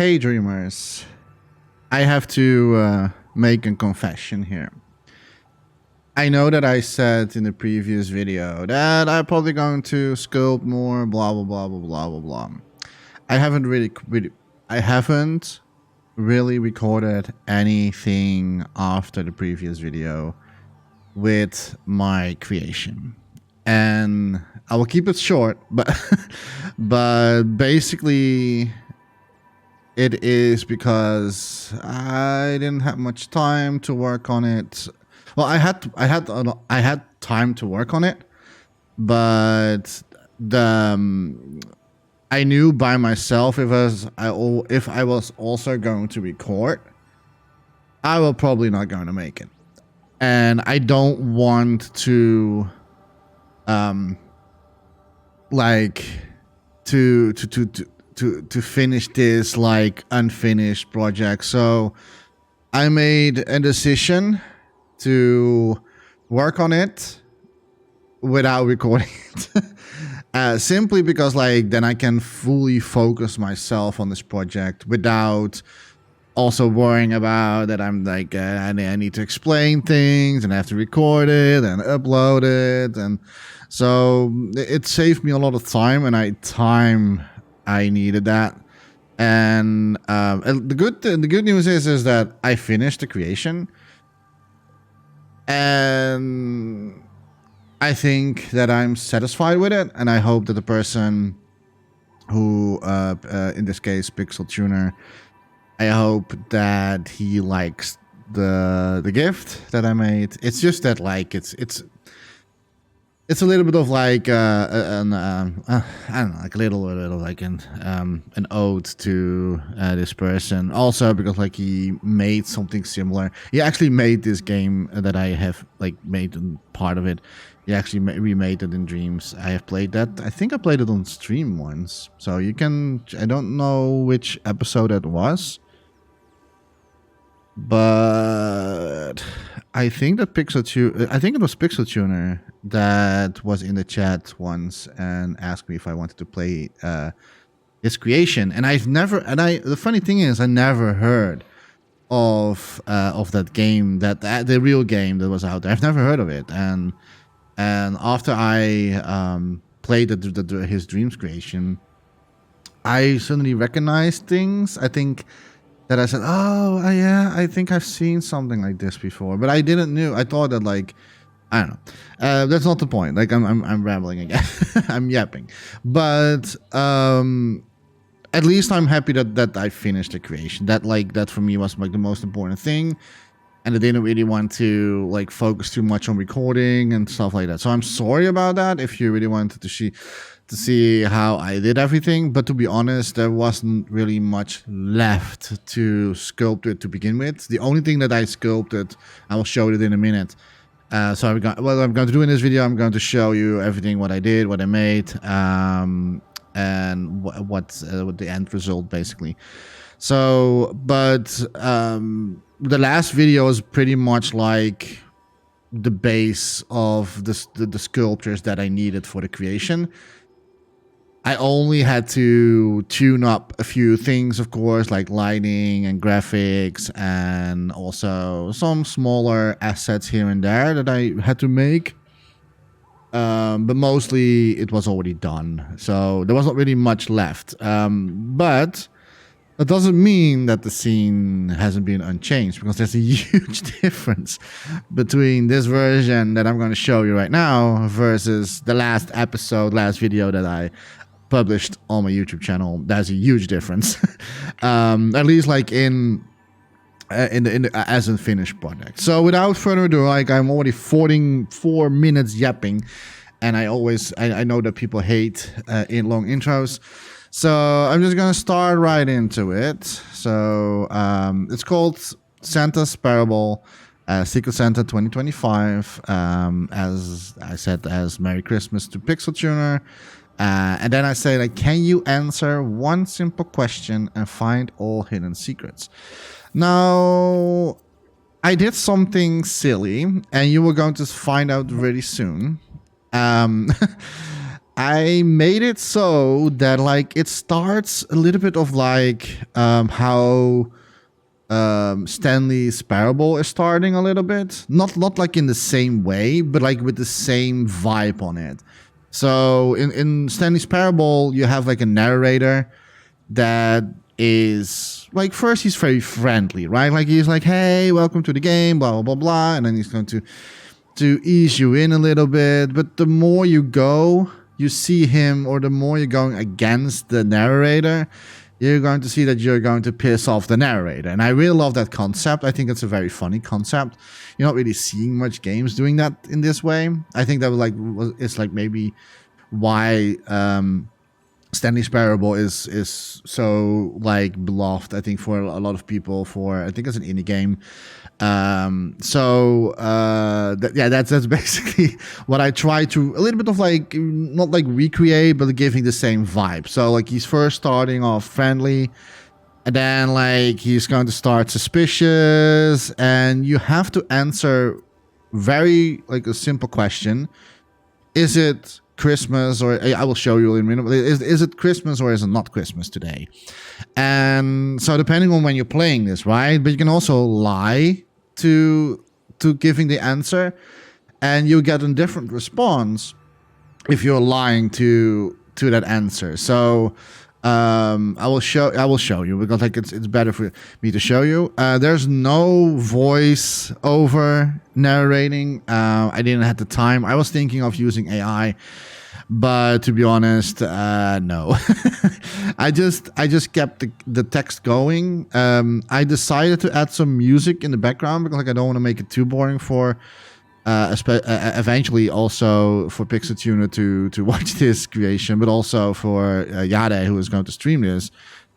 Hey dreamers, I have to make a confession here. I know that I said in the previous video that I'm probably going to sculpt more, blah blah blah blah blah blah blah. I haven't really recorded anything after the previous video with my creation, and I will keep it short, but but basically it is because I didn't have much time to work on it. Well, I had time to work on it, but I knew by myself if I was also going to record, I will probably not going to make it, and I don't want to like to finish this like unfinished project. So I made a decision to work on it without recording it. Simply because like then I can fully focus myself on this project without also worrying about that I'm like I need to explain things and I have to record it and upload it, and so it saved me a lot of time, and I needed that. And the good news is that I finished the creation, and I think that I'm satisfied with it, and I hope that the person who in this case Pixel Tuner, I hope that he likes the gift that I made. It's just that like it's a little bit of like I don't know, like a little bit of like an ode to this person. Also because like he made something similar. He actually made this game that I have like made part of it. He actually remade it in Dreams. I have played that. I think I played it on stream once. So you can. I don't know which episode that was, but I think that I think it was Pixel Tuner that was in the chat once and asked me if I wanted to play his creation. And the funny thing is, I never heard of that game, that the real game that was out there. I've never heard of it. And after I played his Dreams creation, I suddenly recognized things. I think that I said, oh yeah, I think I've seen something like this before, but I didn't know. I thought that like, I don't know. That's not the point. Like I'm rambling again. I'm yapping, but at least I'm happy that I finished the creation. That for me was like the most important thing, and I didn't really want to like focus too much on recording and stuff like that. So I'm sorry about that. If you really wanted to see how I did everything, but to be honest, there wasn't really much left to sculpt it to begin with. The only thing that I sculpted, I will show it in a minute. So what I'm going to do in this video, I'm going to show you everything, what I did, what I made, and what the end result basically. So, but the last video is pretty much like the base of the sculptures that I needed for the creation. I only had to tune up a few things, of course, like lighting and graphics, and also some smaller assets here and there that I had to make. But mostly it was already done, so there wasn't really much left. But that doesn't mean that the scene hasn't been unchanged, because there's a huge difference between this version that I'm going to show you right now versus the last video that I published on my YouTube channel. There's a huge difference. At least like in the as a finished project. So without further ado, like I'm already 44 minutes yapping, and I know that people hate in long intros. So I'm just gonna start right into it. So it's called Santa's Parable, Secret Santa 2025. As I said, as Merry Christmas to Pixel Tuner. And then I say, like, can you answer one simple question and find all hidden secrets? Now, I did something silly, and you were going to find out really soon. I made it so that like it starts a little bit of like how Stanley's Parable is starting a little bit. Not like in the same way, but like with the same vibe on it. So in Stanley's Parable, you have like a narrator that is like, first he's very friendly, right? Like he's like, hey, welcome to the game, blah blah blah blah, and then he's going to ease you in a little bit. But the more you go, you see him, or the more you're going against the narrator, you're going to see that you're going to piss off the narrator. And I really love that concept. I think it's a very funny concept. You're not really seeing much games doing that in this way. I think that it's like maybe why Stanley's Parable is so like beloved, I think, for a lot of people. For, I think it's an indie game. That's basically what I try to, a little bit of like, not like recreate, but giving the same vibe. So like he's first starting off friendly, and then like he's going to start suspicious, and you have to answer very like a simple question. Is it Christmas, or I will show you in a minute. Is it Christmas or is it not Christmas today? And so depending on when you're playing this, right? But you can also lie to giving the answer, and you get a different response if you're lying to that answer. So I will show you, because like it's better for me to show you. There's no voice over narrating. I didn't have the time. I was thinking of using AI, but to be honest, no. I just kept the text going. I decided to add some music in the background, because like I don't want to make it too boring for eventually also for Pixeltuner to watch this creation, but also for YahDeh, who is going to stream this.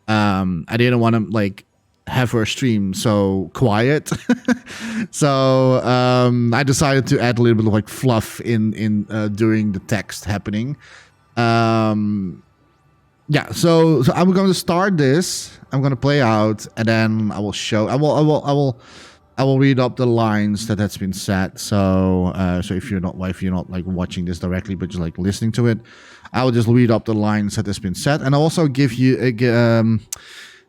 I didn't want to like have her stream so quiet. So I decided to add a little bit of like fluff in during the text happening. Yeah, so I'm going to start this. I'm going to play out, and then I will show. I will read up the lines that has been said. So if you're not like watching this directly, but just like listening to it, I will just read up the lines that has been said, and I'll also give you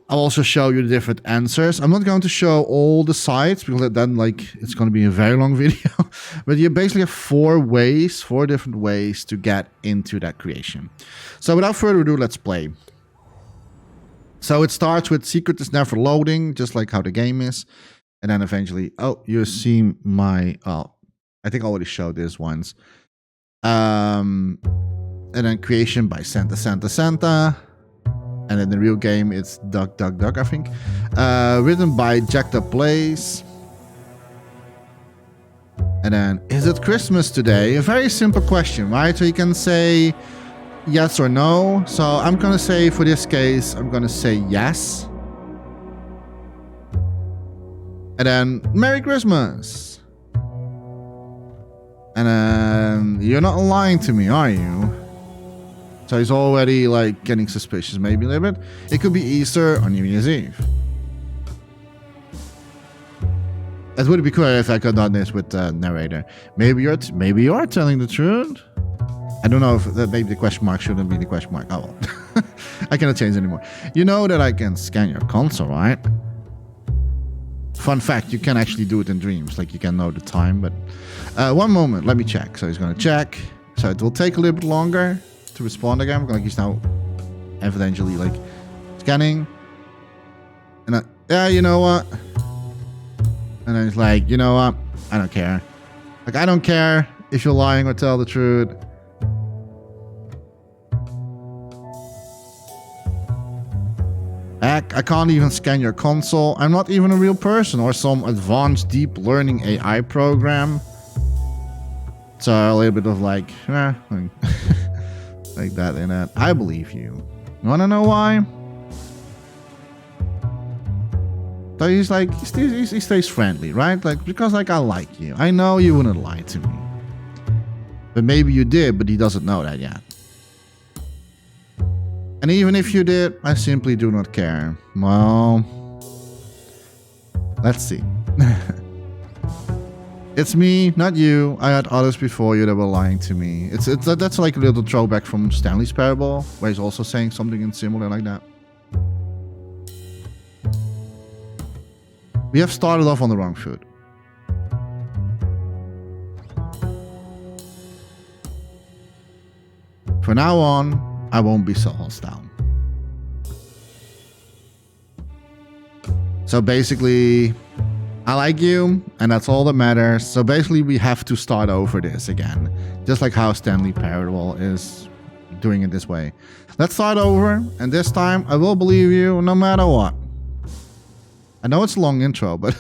I'll also show you the different answers. I'm not going to show all the sides, because then like it's going to be a very long video. But you basically have four different ways to get into that creation. So without further ado, let's play. So it starts with secret is never loading, just like how the game is. And then eventually, oh, you see my, oh, I think I already showed this once. And then creation by Santa Santa Santa. And in the real game, it's Duck Duck Duck, I think. Written by Jechta Plays. And then, is it Christmas today? A very simple question, right? So you can say yes or no. So I'm going to say, for this case, I'm going to say yes. And then, Merry Christmas. And then, you're not lying to me, are you? So he's already like getting suspicious, maybe a little bit. It could be Easter or New Year's Eve. It would be cool if I could have done this with the narrator. Maybe you are telling the truth. I don't know if that, maybe the question mark shouldn't be the question mark. Oh well. I cannot change anymore. You know that I can scan your console, right? Fun fact, you can actually do it in dreams. Like you can know the time, but one moment, let me check. So he's gonna check. So it will take a little bit longer to respond again. Like he's now evidently like scanning. And yeah, you know what? And then he's like, you know what? I don't care. Like, I don't care if you're lying or tell the truth. Heck, I can't even scan your console. I'm not even a real person or some advanced deep learning AI program. So a little bit of like, like that and that. I believe you. You wanna know why? So he's like, he stays friendly, right? Like, because like I like you. I know you wouldn't lie to me. But maybe you did, but he doesn't know that yet. And even if you did, I simply do not care. Well, let's see. It's me, not you. I had others before you that were lying to me. That's like a little throwback from Stanley's Parable, where he's also saying something similar like that. We have started off on the wrong foot. From now on, I won't be so hostile. So basically, I like you, and that's all that matters. So basically, we have to start over this again. Just like how Stanley Parable is doing it this way. Let's start over, and this time, I will believe you no matter what. I know it's a long intro, but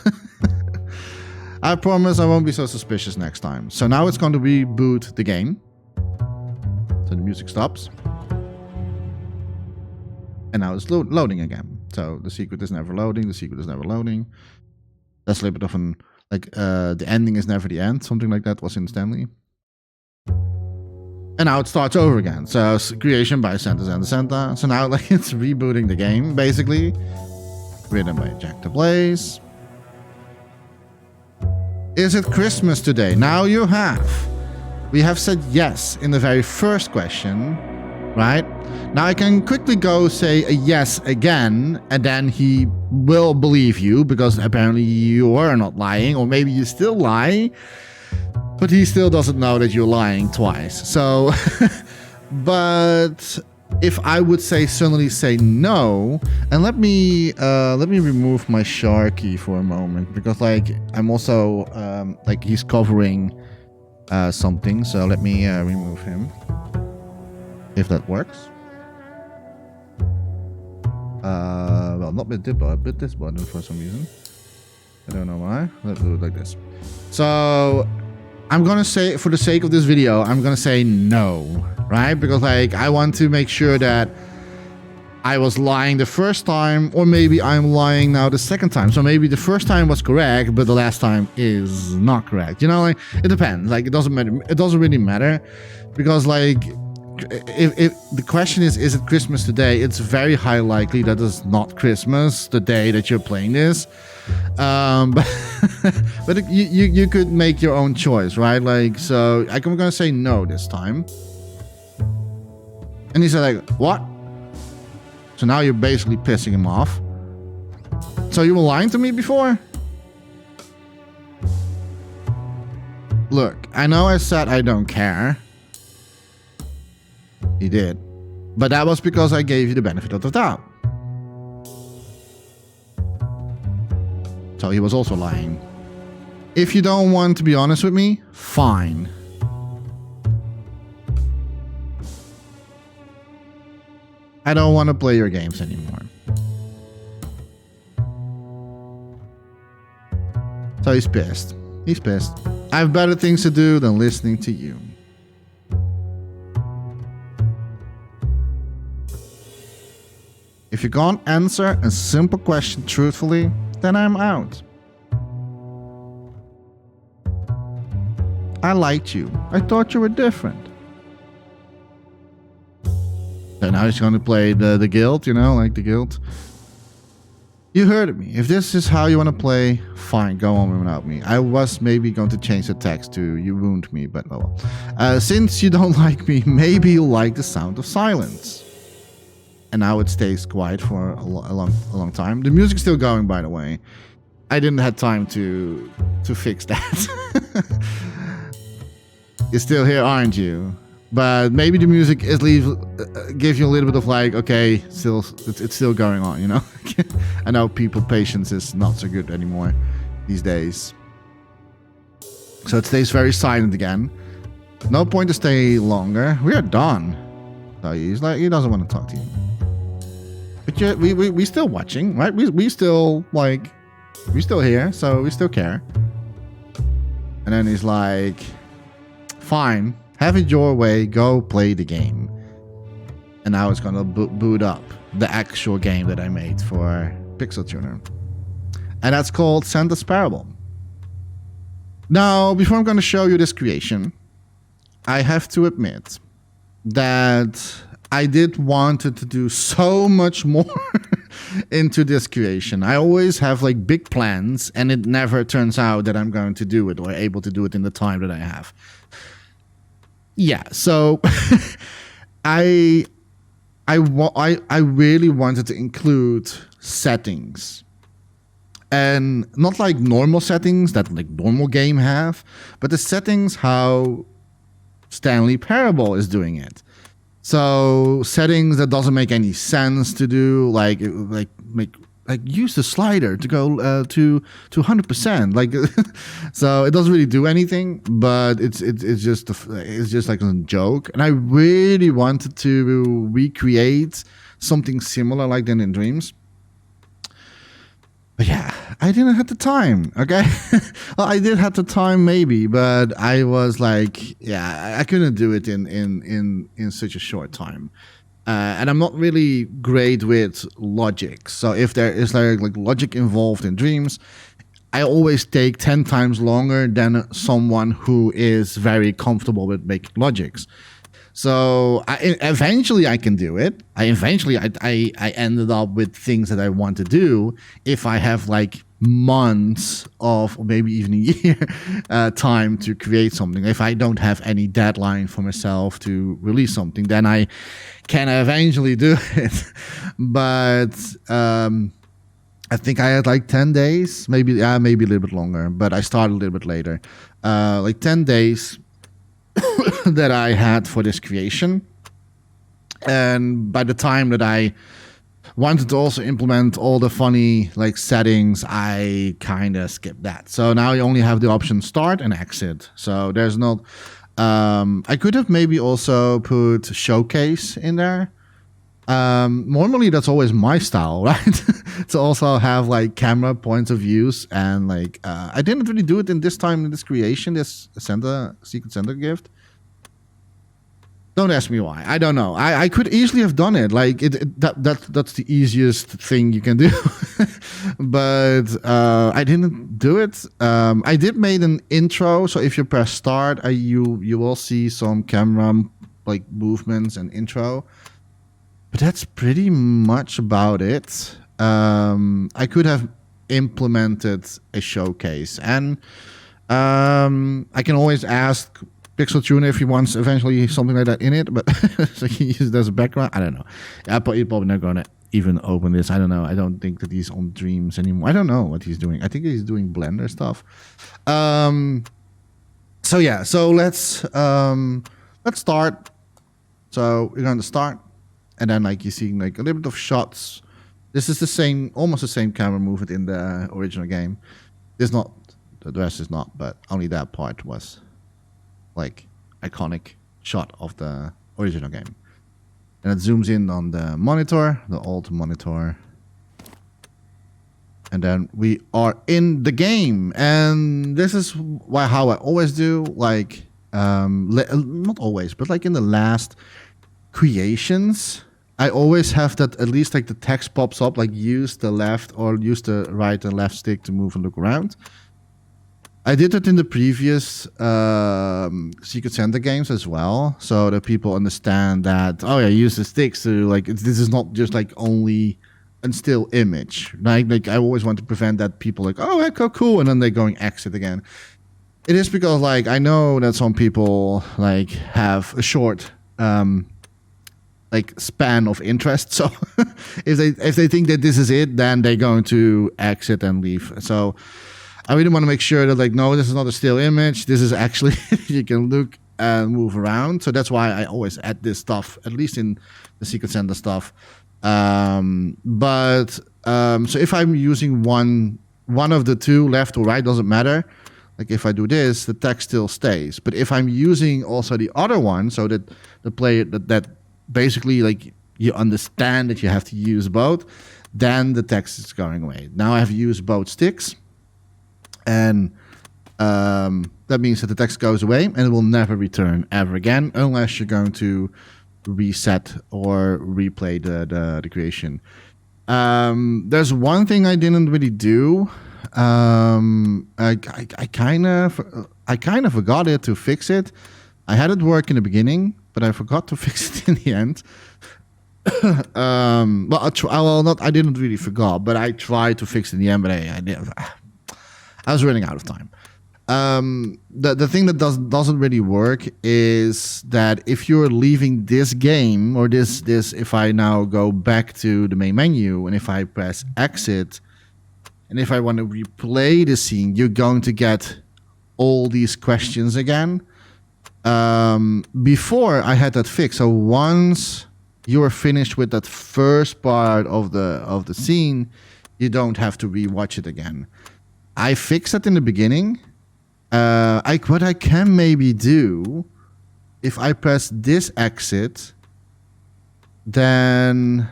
I promise I won't be so suspicious next time. So now it's going to reboot the game. So the music stops. And now it's loading again. So the secret is never loading, the secret is never loading. That's a little bit of an, like, the ending is never the end. Something like that was in Stanley. And now it starts over again. So creation by Santa. So now, like, it's rebooting the game, basically. Written by Jechta Blaze. Is it Christmas today? Now you have. We have said yes in the very first question, right? Now I can quickly go say a yes again, and then he will believe you, because apparently you are not lying, or maybe you still lie, but he still doesn't know that you're lying twice. So, but if I would suddenly say no, and let me remove my Sharky for a moment, because like I'm also like he's covering something, so let me remove him, if that works. Well, not with this button for some reason. I don't know why. Let's do it like this. So I'm gonna say, for the sake of this video, I'm gonna say no, right? Because like I want to make sure that I was lying the first time, or maybe I'm lying now the second time. So maybe the first time was correct, but the last time is not correct. You know, like it depends. Like it doesn't matter. It doesn't really matter, because like if the question is it Christmas today? It's very high likely that it's not Christmas the day that you're playing this. But you could make your own choice, right? Like, so I'm gonna say no this time. And he said like, what? So now you're basically pissing him off. So you were lying to me before? Look, I know I said I don't care. He did. But that was because I gave you the benefit of the doubt. So he was also lying. If you don't want to be honest with me, fine. I don't want to play your games anymore. So he's pissed. He's pissed. I have better things to do than listening to you. If you can't answer a simple question truthfully, then I'm out. I liked you. I thought you were different. So now he's going to play the guild, you know, like the guild. You heard me. If this is how you want to play, fine, go on without me. I was maybe going to change the text to you wound me, but oh well. Since you don't like me, maybe you like the sound of silence. And now it stays quiet for a long time. The music's still going, by the way. I didn't have time to fix that. You're still here, aren't you? But maybe the music at least gives you a little bit of like, okay, it's still going on, you know? I know people's patience is not so good anymore these days. So it stays very silent again. No point to stay longer. We are done. So he's like, he doesn't want to talk to you. But we still watching, right? We still like, we still here, so we still care. And then he's like, fine, have it your way, go play the game. And now it's gonna boot up the actual game that I made for Pixel Tuner. And that's called Santa's Parable. Now, before I'm gonna show you this creation, I have to admit that I did wanted to do so much more into this creation. I always have like big plans, and it never turns out that I'm going to do it or able to do it in the time that I have. Yeah, so I really wanted to include settings, and not like normal settings that like normal game have, but the settings how Stanley Parable is doing it. So settings that doesn't make any sense to do, like use the slider to go to 100%. Like, so it doesn't really do anything, but it's just like a joke. And I really wanted to recreate something similar like that in Dreams. But yeah, I didn't have the time. Okay, well, I did have the time maybe, but I was like, yeah, I couldn't do it in such a short time. And I'm not really great with logic. So if there is like logic involved in Dreams, I always take 10 times longer than someone who is very comfortable with making logics. So eventually I can do it. I ended up with things that I want to do if I have like months of, or maybe even a year time to create something. If I don't have any deadline for myself to release something, then I can eventually do it. But I think I had like 10 days, maybe a little bit longer, but I started a little bit later. Like 10 days that I had for this creation. And by the time that I wanted to also implement all the funny like settings, I kind of skipped that. So now you only have the option start and exit. So there's not... I could have maybe also put showcase in there. Normally that's always my style, right? To also have like camera points of views, and like I didn't really do it in this time in this creation, this secret center gift. Don't ask me why. I don't know. I could easily have done it. Like that's the easiest thing you can do. But I didn't do it. I did made an intro. So if you press start, you will see some camera like movements and intro. But that's pretty much about it. I could have implemented a showcase, and I can always ask Pixel Tuner if he wants eventually something like that in it, but so he uses it as a background. I don't know. He's probably not going to even open this. I don't know. I don't think that he's on Dreams anymore. I don't know what he's doing. I think he's doing Blender stuff. So yeah. So let's start. So we're going to start, and then like you're seeing like a little bit of shots. This is the same, almost the same camera movement in the original game. It's not. The rest is not, but only that part was like iconic shot of the original game. And it zooms in on the monitor, the old monitor. And then we are in the game. And this is how I always do, like, not always, but like in the last creations, I always have that at least like the text pops up, like use the left or use the right and left stick to move and look around. I did it in the previous Secret Santa games as well, so that people understand that, oh yeah, use the sticks to like, this is not just like only a still image. Like I always want to prevent that people like, oh, echo cool, and then they're going exit again. It is because like I know that some people like have a short like span of interest, so if they think that this is it, then they're going to exit and leave. So I really want to make sure that like, no, this is not a still image. This is actually, you can look and move around. So that's why I always add this stuff, at least in the Secret Santa stuff. So if I'm using one of the two, left or right, doesn't matter. Like if I do this, the text still stays. But if I'm using also the other one, so that the player, that basically like you understand that you have to use both, then the text is going away. Now I have used both sticks. And that means that the text goes away and it will never return ever again unless you're going to reset or replay the creation. There's one thing I didn't really do. I kind of forgot it to fix it. I had it work in the beginning, but I forgot to fix it in the end. Well, I didn't really forgot, but I tried to fix it in the end, but I was running out of time. The thing that doesn't really work is that if you're leaving this game or this if I now go back to the main menu and if I press exit and if I want to replay the scene, you're going to get all these questions again. Before I had that fixed, so once you are finished with that first part of the scene, you don't have to rewatch it again. I fixed it in the beginning. What I can maybe do, if I press this exit, then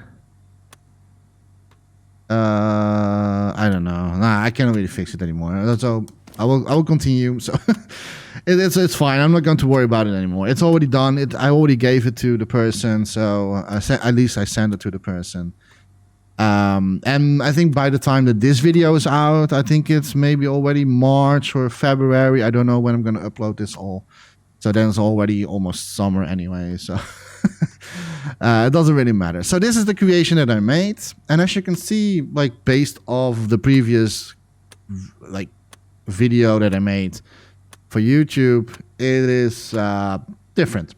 I don't know. Nah, I can't really fix it anymore. So I will continue. So it's fine. I'm not going to worry about it anymore. It's already done. I already gave it to the person, so at least I sent it to the person. And I think by the time that this video is out, I think it's maybe already March or February. I don't know when I'm going to upload this all. So then it's already almost summer anyway. So it doesn't really matter. So this is the creation that I made. And as you can see, like based off the previous like video that I made for YouTube, it is different.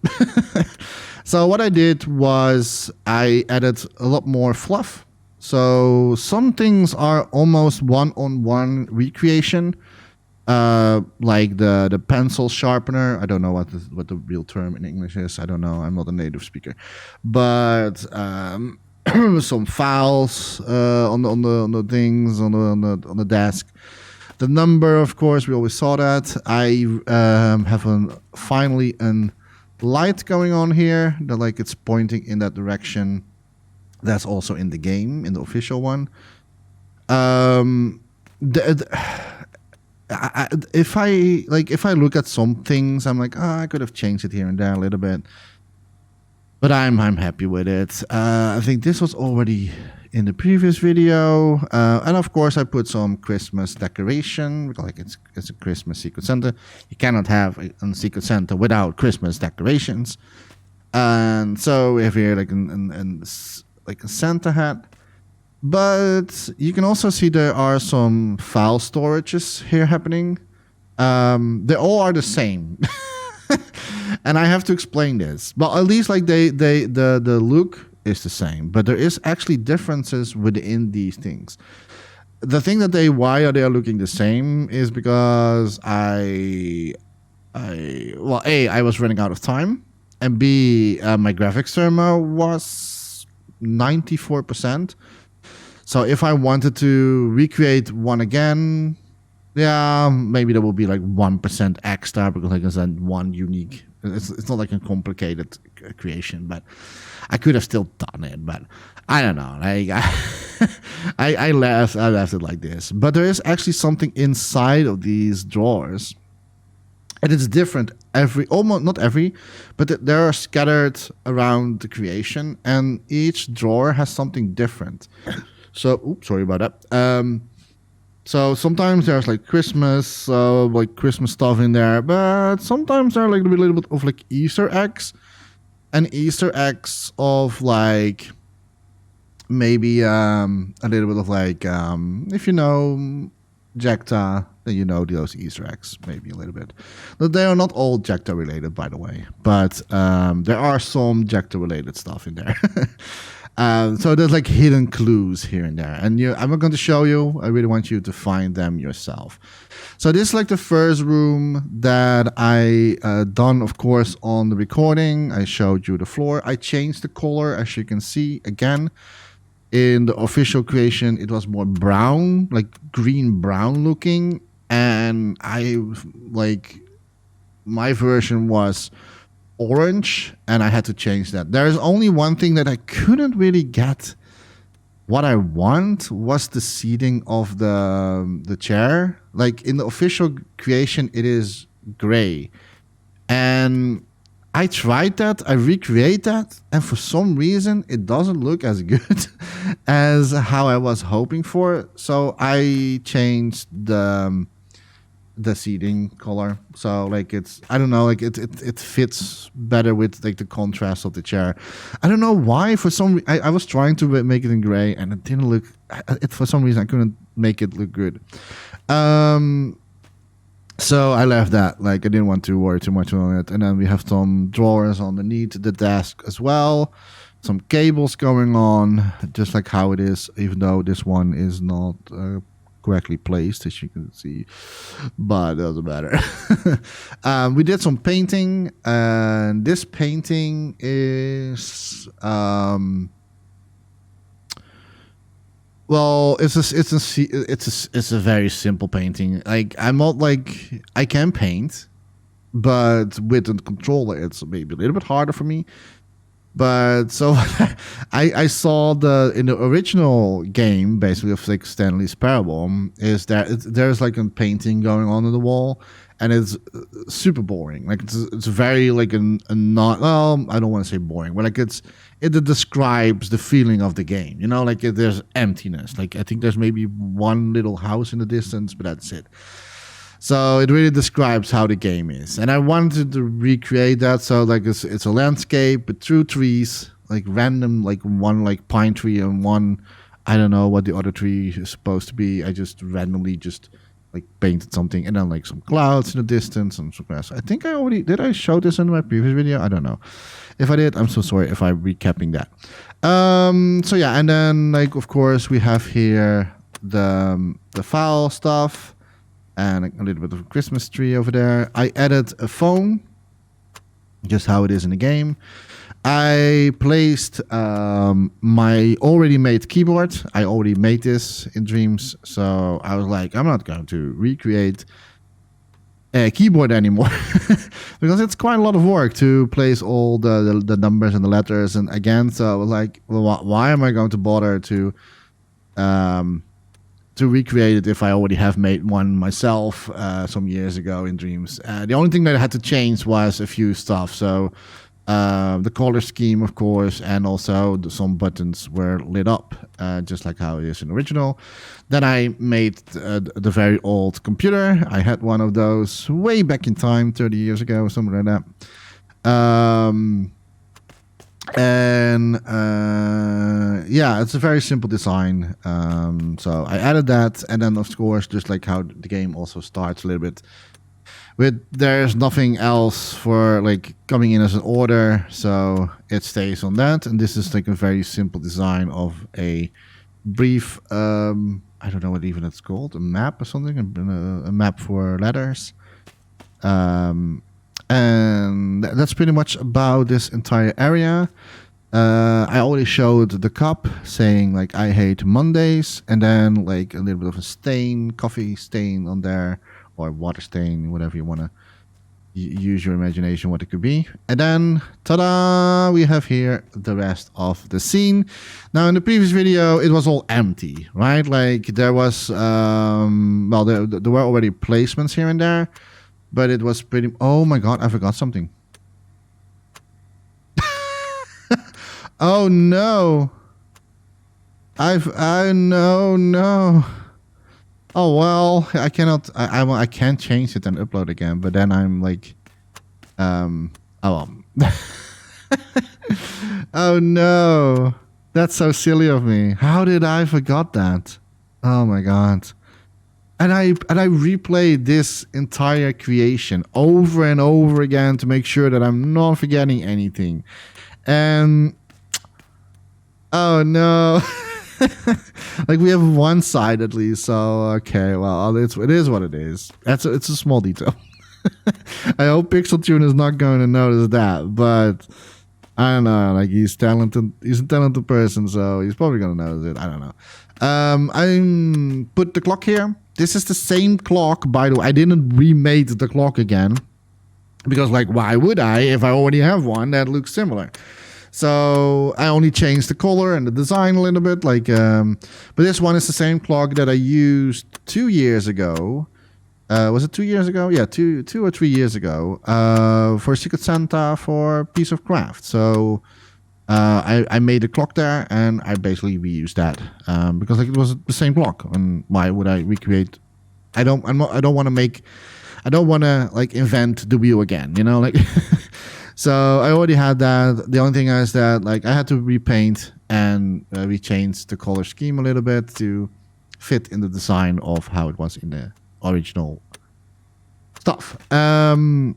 So what I did was I added a lot more fluff. So some things are almost one-on-one recreation, like the pencil sharpener. I don't know what the real term in English is. I don't know. I'm not a native speaker, but some files on the things on the desk. The number, of course, we always saw that. I have finally a light going on here that like it's pointing in that direction. That's also in the game, in the official one. If I look at some things, I'm like, I could have changed it here and there a little bit, but I'm happy with it. I think this was already in the previous video, and of course I put some Christmas decoration because like it's a Christmas Secret Santa. You cannot have a Secret Santa without Christmas decorations, and so we have here like a Santa hat. But you can also see there are some file storages here happening. They all are the same. And I have to explain this. But at least like the look is the same. But there is actually differences within these things. The thing why are they looking the same is because I was running out of time. And B, my graphics timer was 94%. So if I wanted to recreate one again, yeah, maybe there will be like 1% extra because like I said, one unique. It's not like a complicated creation, but I could have still done it. But I don't know. Like I left it like this. But there is actually something inside of these drawers. And it's different not every, but they are scattered around the creation, and each drawer has something different. So, sorry about that. So sometimes there's like Christmas stuff in there, but sometimes there are like a little bit of like Easter eggs, and Easter eggs of like maybe a little bit of like if you know Jechta, then you know those Easter eggs maybe a little bit. But they are not all Jechta related, by the way, but there are some Jechta related stuff in there. So there's like hidden clues here and there, and I'm not going to show you. I really want you to find them yourself. So this is like the first room that I done, of course, on the recording. I showed you the floor. I changed the color, as you can see again. In the official creation, it was more brown, like green brown looking, and my version was orange, and I had to change that. There is only one thing that I couldn't really get what I want was the seating of the chair. Like in the official creation, it is gray, and I tried that, I recreate that, and for some reason it doesn't look as good as how I was hoping for. So I changed the the seating color. So like it's, I don't know, like it fits better with like the contrast of the chair. I don't know why. For some, I was trying to make it in gray, and it didn't look. It for some reason I couldn't make it look good. So I left that. Like I didn't want to worry too much on it. And then we have some drawers underneath the desk as well. Some cables going on, just like how it is, even though this one is not correctly placed, as you can see. But it doesn't matter. We did some painting, and this painting is well, it's a very simple painting. Like I'm not like I can paint, but with a controller, it's maybe a little bit harder for me. But so I saw in the original game, basically of like Stanley's Parable, is that there's like a painting going on the wall, and it's super boring. Like it's very like a not, well, I don't want to say boring, but like it describes the feeling of the game. You know, like there's emptiness. Like I think there's maybe one little house in the distance, but that's it. So it really describes how the game is, and I wanted to recreate that. So like it's a landscape with two trees, like random, like one like pine tree and one, I don't know what the other tree is supposed to be. I just randomly just like painted something, and then like some clouds in the distance and some grass. I think did I show this in my previous video? I don't know. If I did, I'm so sorry if I'm recapping that. So yeah, and then like of course we have here the file stuff. And a little bit of a Christmas tree over there. I added a phone, just how it is in the game. I placed my already made keyboard. I already made this in Dreams, so I was like, I'm not going to recreate a keyboard anymore because it's quite a lot of work to place all the numbers and the letters. And again, so I was like, well, why am I going to bother to recreate it if I already have made one myself some years ago in Dreams. The only thing that I had to change was a few stuff. So the color scheme, of course, and also some buttons were lit up, just like how it is in original. Then I made the very old computer. I had one of those way back in time, 30 years ago, or something like that. And yeah, it's a very simple design. So I added that, and then of course, just like how the game also starts a little bit with, there's nothing else for like coming in as an order, so it stays on that. And this is like a very simple design of a brief, I don't know what even it's called, a map or something, a map for letters. And that's pretty much about this entire area. I already showed the cup saying like I hate Mondays, and then like a little bit of a stain, coffee stain on there, or water stain, whatever you want to use your imagination what it could be. And then ta-da, we have here the rest of the scene. Now in the previous video it was all empty, right? Like there was well, there were already placements here and there, but it was pretty... Oh my god, I forgot something. Oh no. No. Oh well, I cannot... I can't change it and upload again, but then I'm like... Oh no. That's so silly of me. How did I forgot that? Oh my god. And I replayed this entire creation over and over again to make sure that I'm not forgetting anything. And oh no. Like we have one side at least, so okay, well it is what it is. It's a small detail. I hope Pixel is not going to notice that, but I don't know, like he's a talented person, so he's probably gonna notice it. I don't know. I put the clock here. This is the same clock, by the way. I didn't remake the clock again, because like why would I if I already have one that looks similar? So I only changed the color and the design a little bit, like but this one is the same clock that I used 2 years ago. Was it 2 years ago? Yeah, two or 3 years ago for Secret Santa for Piece of Craft. So I made a clock there, and I basically reused that because like it was the same clock. And why would I recreate I don't want to make, I don't want to like invent the wheel again, you know, like. So I already had that. The only thing is that like I had to repaint and we changed the color scheme a little bit to fit in the design of how it was in the original stuff. Yeah,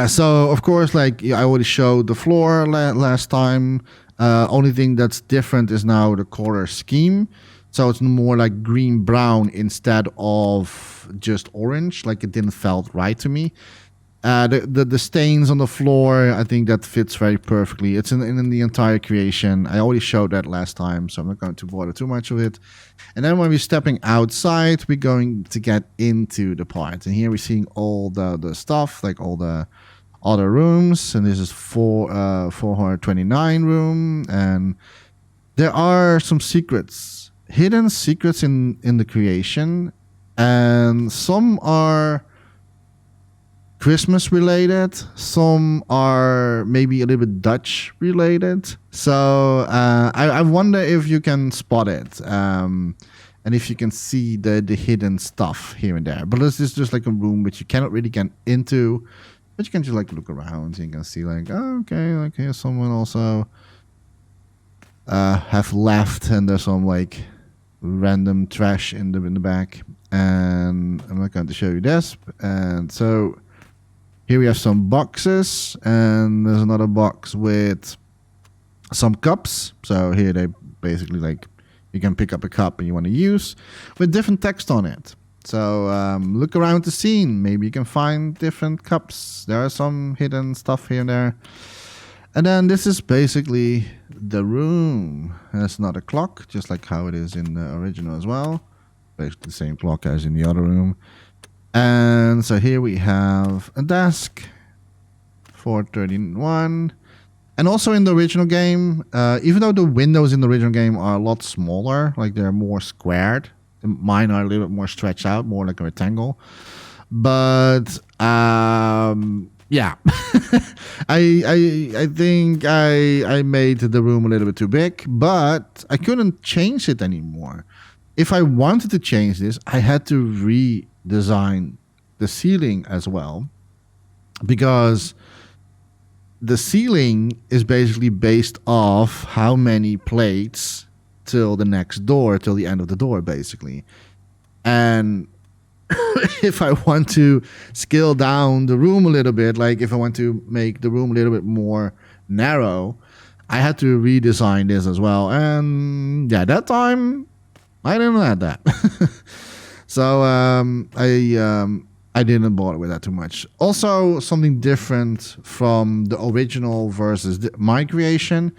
so of course, like I already showed the floor last time. Only thing that's different is now the color scheme. So it's more like green brown instead of just orange. Like it didn't felt right to me. The stains on the floor, I think that fits very perfectly. It's in the entire creation. I already showed that last time, so I'm not going to bother too much of it. And then when we're stepping outside, we're going to get into the part. And here we're seeing all the stuff, like all the other rooms. And this is 429 room. And there are some secrets, hidden secrets in the creation. And some are Christmas related, some are maybe a little bit Dutch related. So I wonder if you can spot it, and if you can see the hidden stuff here and there. But this is just like a room which you cannot really get into, but you can just like look around and you can see like, oh, okay, like here's someone also have left, and there's some like random trash in the back. And I'm not going to show you this. And so here we have some boxes, and there's another box with some cups. So here they basically like, you can pick up a cup and you want to use with different text on it. So look around the scene. Maybe you can find different cups. There are some hidden stuff here and there. And then this is basically the room. There's not a clock, just like how it is in the original as well. Basically the same clock as in the other room. And so here we have a desk, 431. And also in the original game, even though the windows in the original game are a lot smaller, like they're more squared, mine are a little bit more stretched out, more like a rectangle. But yeah, I think I made the room a little bit too big, but I couldn't change it anymore. If I wanted to change this, I had to redesign the ceiling as well, because the ceiling is basically based off how many plates till the next door, till the end of the door, basically. And if I want to scale down the room a little bit, like if I want to make the room a little bit more narrow, I had to redesign this as well. And yeah, that time I didn't have that. So I didn't bother with that too much. Also, something different from the original versus my creation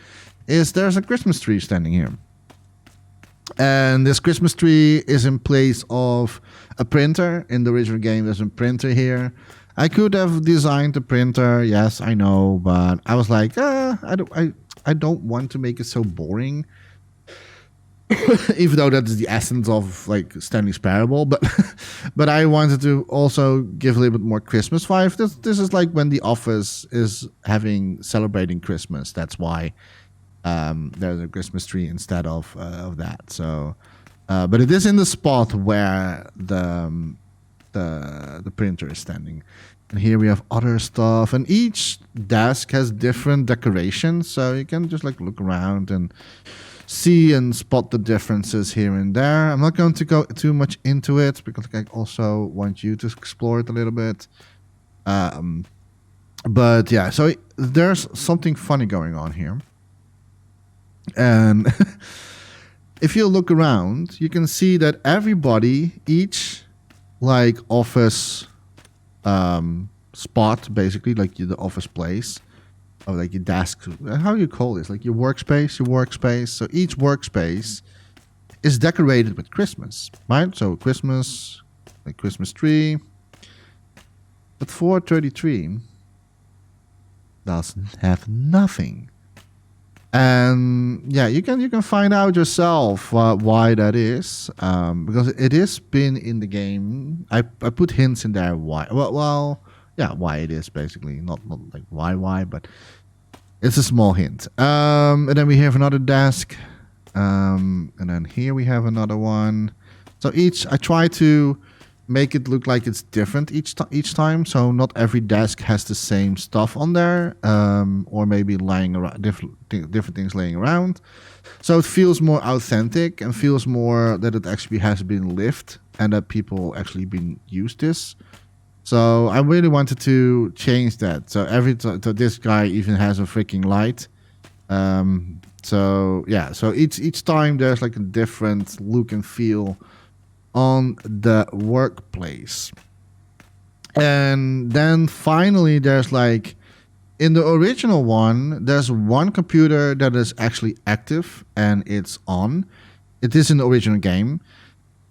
is there's a Christmas tree standing here. And this Christmas tree is in place of a printer. In the original game, there's a printer here. I could have designed the printer, yes, I know, but I was like, I don't want to make it so boring. Even though that is the essence of like Stanley's Parable, but I wanted to also give a little bit more Christmas vibe. This is like when the office is celebrating Christmas. That's why there's a Christmas tree instead of that. So, but it is in the spot where the printer is standing. And here we have other stuff, and each desk has different decorations, so you can just like look around and see and spot the differences here and there. I'm not going to go too much into it because I also want you to explore it a little bit. But yeah, so there's something funny going on here. And if you look around, you can see that everybody, each like office spot, basically like the office place, or like your desk, how do you call this? Like your workspace. So each workspace is decorated with Christmas, right? So Christmas, like Christmas tree. But 433 doesn't have nothing. And yeah, you can find out yourself why that is, because it is been in the game. I put hints in there why. Well, yeah, why it is basically not like why, but it's a small hint. And then we have another desk, and then here we have another one. So each I try to make it look like it's different each time. So not every desk has the same stuff on there, or maybe lying around different things laying around. So it feels more authentic and feels more that it actually has been lived and that people actually been used this. So I really wanted to change that. So so this guy even has a freaking light. So yeah, so each time there's like a different look and feel on the workplace. And then finally there's like in the original one, there's one computer that is actually active and it's on. It is in the original game.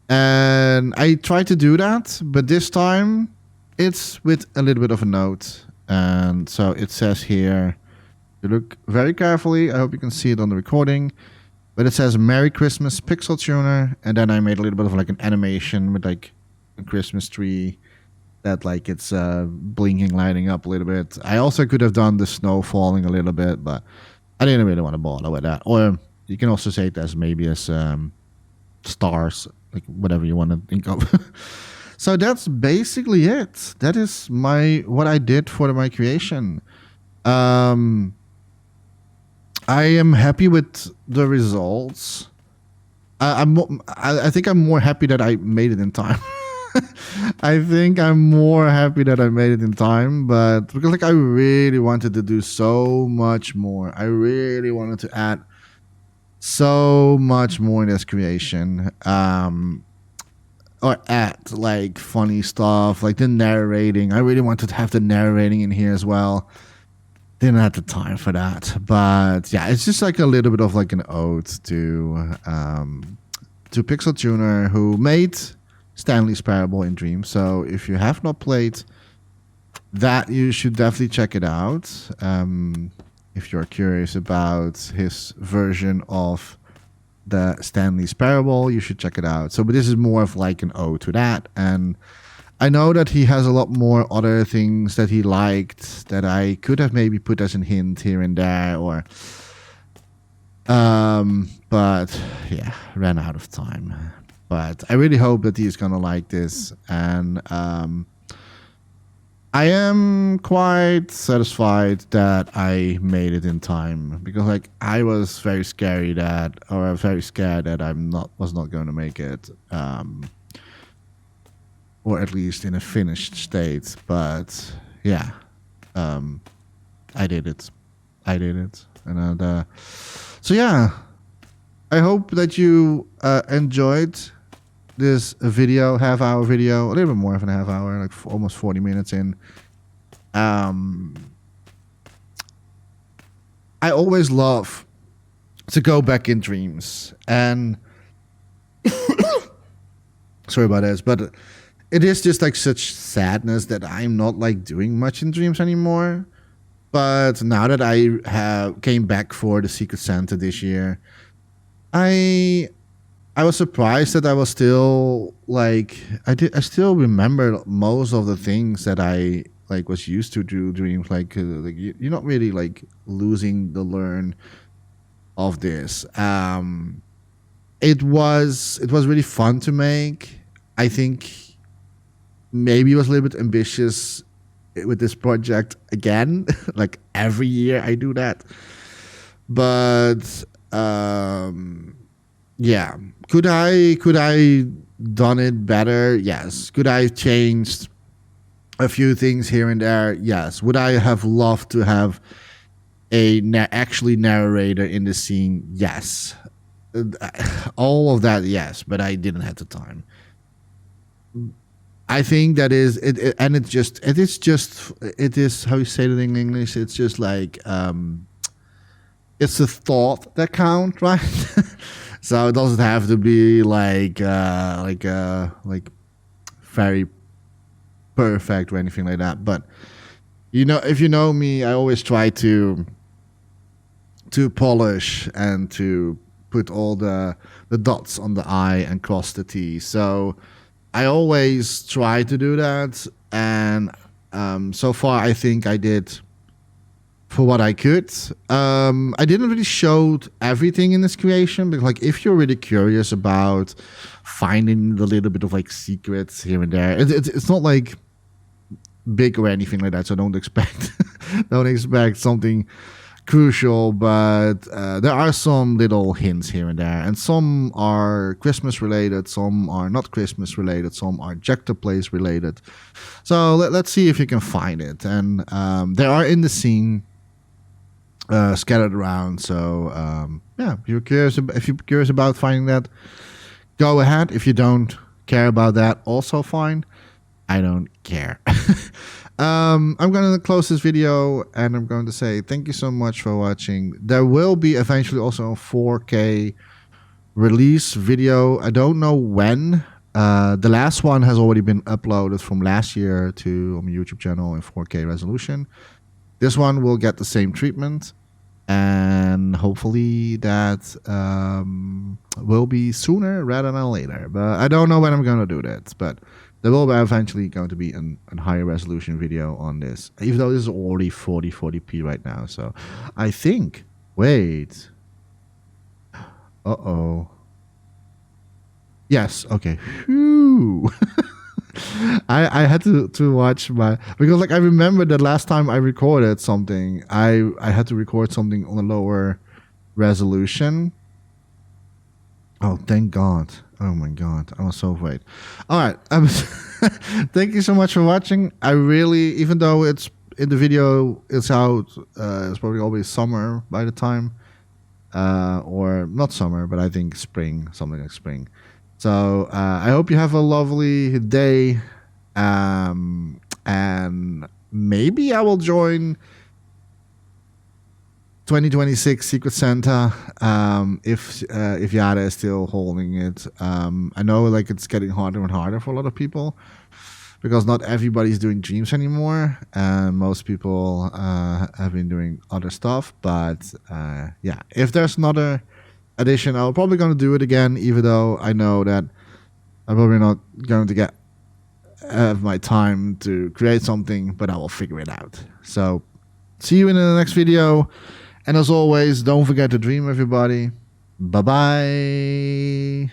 And I tried to do that, but this time it's with a little bit of a note. And so it says here, you look very carefully. I hope you can see it on the recording. But it says Merry Christmas Pixel Tuner. And then I made a little bit of like an animation with like a Christmas tree that like it's blinking, lighting up a little bit. I also could have done the snow falling a little bit, but I didn't really want to bother with that. Or you can also say it as maybe as stars, like whatever you want to think of. So that's basically it. That is what I did for my creation. I am happy with the results. I think I'm more happy that I made it in time. I think I'm more happy that I made it in time, but because like I really wanted to do so much more. I really wanted to add so much more in this creation. Or add like funny stuff, like the narrating. I really wanted to have the narrating in here as well. Didn't have the time for that, but yeah, it's just like a little bit of like an ode to Pixel Tuner, who made Stanley's Parable in Dreams. So if you have not played that, you should definitely check it out. If you're curious about his version of the Stanley's Parable, you should check it out. So, but this is more of like an ode to that, and I know that he has a lot more other things that he liked that I could have maybe put as a hint here and there, or but yeah, ran out of time. But I really hope that he's gonna like this, and I am quite satisfied that I made it in time, because like I was very scared that was not going to make it, or at least in a finished state. But yeah, I did it, and so yeah, I hope that you enjoyed this video, half-hour video, a little bit more than a half hour, like almost 40 minutes in. I always love to go back in dreams, and sorry about this, but it is just like such sadness that I'm not like doing much in dreams anymore. But now that I came back for the Secret Santa this year, I was surprised that I was still like I still remember most of the things that I like was used to do dreams. Like you're not really like losing the learn of this. It was really fun to make. I think maybe it was a little bit ambitious with this project again. Like every year I do that, but yeah. Could I done it better? Yes. Could I changed a few things here and there? Yes. Would I have loved to have a actually narrator in the scene? Yes. All of that, yes, but I didn't have the time. I think that is it, and it is how you say it in English. It's just like it's the thought that count, right? So it doesn't have to be like very perfect or anything like that. But you know, if you know me, I always try to polish and to put all the dots on the I and cross the T. So I always try to do that, and so far I think I did for what I could. I didn't really show everything in this creation, but like if you're really curious about finding the little bit of like secrets here and there, it's not like big or anything like that. So don't expect don't expect something crucial, but there are some little hints here and there, and some are Christmas related, some are not Christmas related, some are Jechta Place related. So let's see if you can find it. And they are in the scene, scattered around. So yeah, if you're curious about finding that, go ahead. If you don't care about that, also fine. I don't care. I'm going to close this video and I'm going to say thank you so much for watching. There will be eventually also a 4K release video. I don't know when. The last one has already been uploaded from last year to my YouTube channel in 4K resolution. This one will get the same treatment, and hopefully that will be sooner rather than later. But I don't know when I'm going to do that. But there will be eventually going to be a higher resolution video on this, even though this is already 40p right now. So I think, wait. Uh-oh. Yes, okay. Phew. I had to watch because like I remember that last time I recorded something, I had to record something on a lower resolution. Oh, thank God. Oh my God, I was so afraid. All right. Thank you so much for watching. I really, even though it's in the video, it's out, it's probably always summer by the time, or not summer, but I think spring, something like spring. So I hope you have a lovely day, and maybe I will join 2026 Secret Santa, if YahDeh is still holding it. I know like it's getting harder and harder for a lot of people because not everybody's doing dreams anymore, and most people have been doing other stuff. But yeah, if there's another edition, I'm probably going to do it again, even though I know that I'm probably not going to have my time to create something, but I will figure it out. So see you in the next video. And as always, don't forget to dream, everybody. Bye-bye.